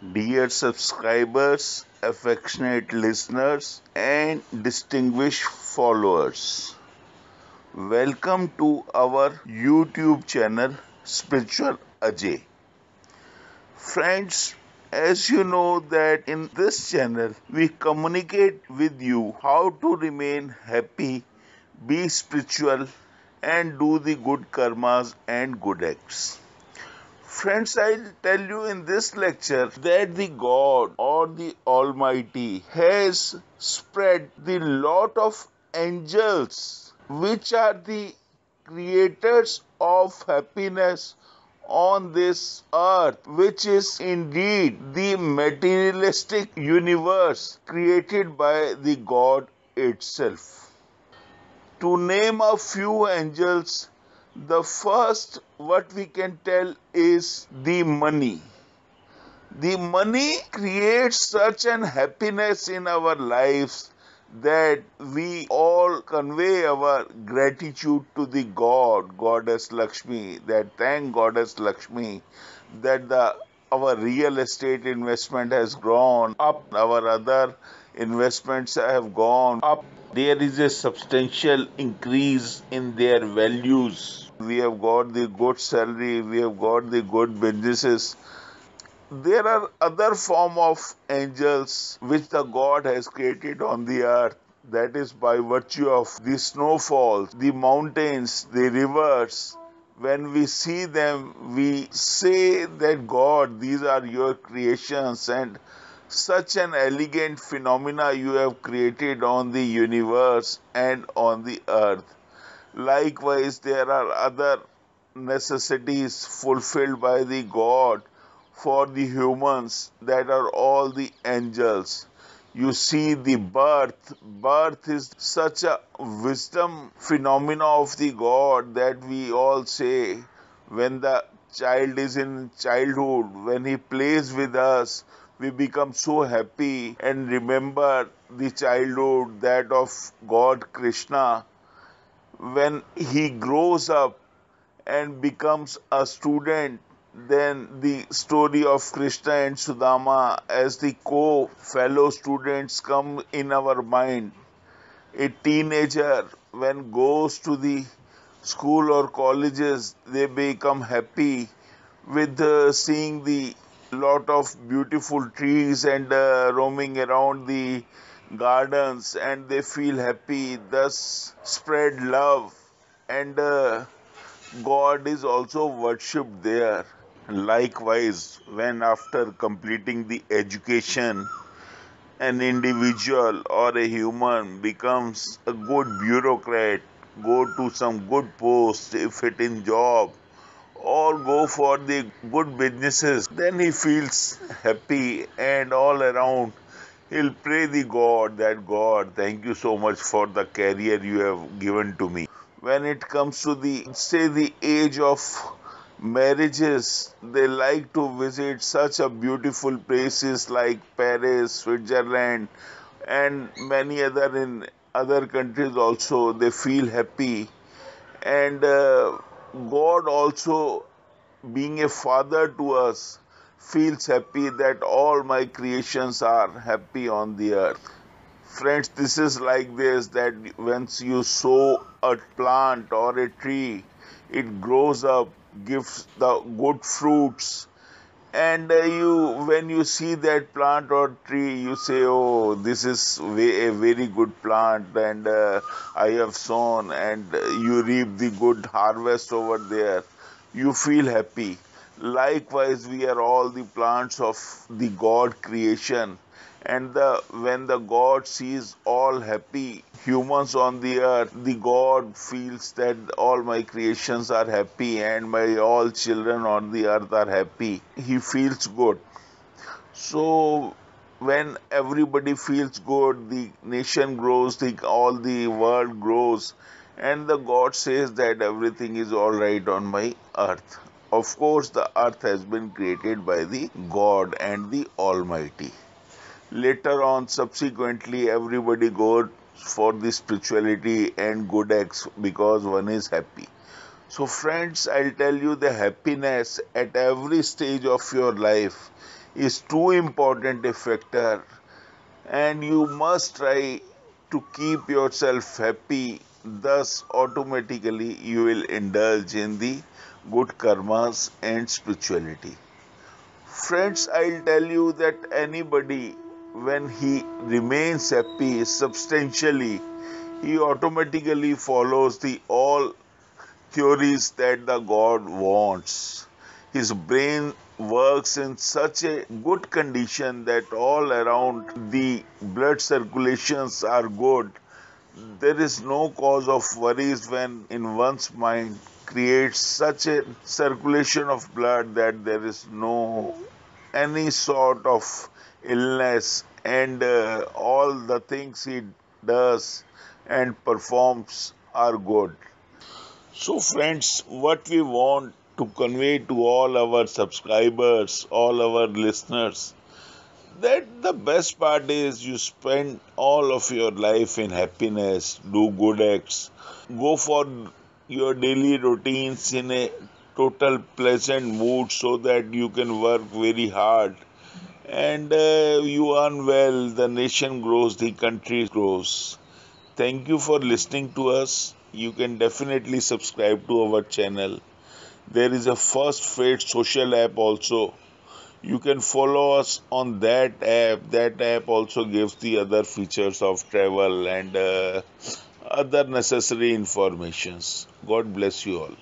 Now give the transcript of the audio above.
Dear subscribers, affectionate listeners, and distinguished followers, welcome to our YouTube channel Spiritual Ajay. Friends, as you know that in this channel we communicate with you how to remain happy, be spiritual and do the good karmas and good acts. Friends, I'll tell you in this lecture that the God or the Almighty has spread the lot of angels which are the creators of happiness on this earth, which is indeed the materialistic universe created by the God itself. To name a few angels, the first what we can tell is the money. The money creates such an happiness in our lives that we all convey our gratitude to the God, Goddess Lakshmi, that thank Goddess Lakshmi that the our real estate investment has grown up, our other investments have gone up. There is a substantial increase in their values. We have got the good salary, we have got the good businesses. There are other form of angels which the God has created on the earth. That is by virtue of the snowfalls, the mountains, the rivers. When we see them, we say that God, these are your creations, and such an elegant phenomena you have created on the universe and on the earth. Likewise, there are other necessities fulfilled by the God for the humans that are all the angels. You see the birth is such a wisdom phenomena of the God that we all say when the child is in childhood, when he plays with us, we become so happy and remember the childhood that of God Krishna. When he grows up and becomes a student, then the story of Krishna and Sudama as the co-fellow students come in our mind. A teenager, when goes to the school or colleges, they become happy with seeing the lot of beautiful trees and roaming around the gardens, and they feel happy, thus spread love, and God is also worshipped there. Likewise, when after completing the education, an individual or a human becomes a good bureaucrat, go to some good post, if it in job, or go for the good businesses, then he feels happy and all around he'll pray the God that God, thank you so much for the career you have given to me. When it comes to the say the age of marriages, they like to visit such a beautiful places like Paris, Switzerland, and many other in other countries also. They feel happy, and God also, being a father to us, feels happy that all my creations are happy on the earth. Friends, this is like this that once you sow a plant or a tree, it grows up, gives the good fruits, and you when you see that plant or tree, you say, oh, this is a very good plant, and I have sown, and you reap the good harvest over there, you feel happy. Likewise, we are all the plants of the God creation, and when the God sees all happy humans on the earth, the God feels that all my creations are happy and my all children on the earth are happy. He feels good. So when everybody feels good, the nation grows, all the world grows, and the God says that everything is all right on my earth. Of course, the earth has been created by the God and the Almighty. Later on, subsequently, everybody goes for the spirituality and good acts because one is happy. So, friends, I'll tell you the happiness at every stage of your life is too important a factor, and you must try to keep yourself happy. Thus, automatically, you will indulge in the good karmas and spirituality. Friends, I'll tell you that anybody, when he remains happy substantially, he automatically follows the all theories that the God wants. His brain works in such a good condition that all around the blood circulations are good. There is no cause of worries when in one's mind creates such a circulation of blood that there is no any sort of illness, and all the things he does and performs are good. So, friends, what we want to convey to all our subscribers, all our listeners, that the best part is you spend all of your life in happiness, do good acts, go for your daily routines in a total pleasant mood so that you can work very hard, and you earn well, the nation grows, the country grows. Thank you for listening to us. You can definitely subscribe to our channel. There is a First Fate social app also. You can follow us on that app. That app also gives the other features of travel and other necessary informations. God bless you all.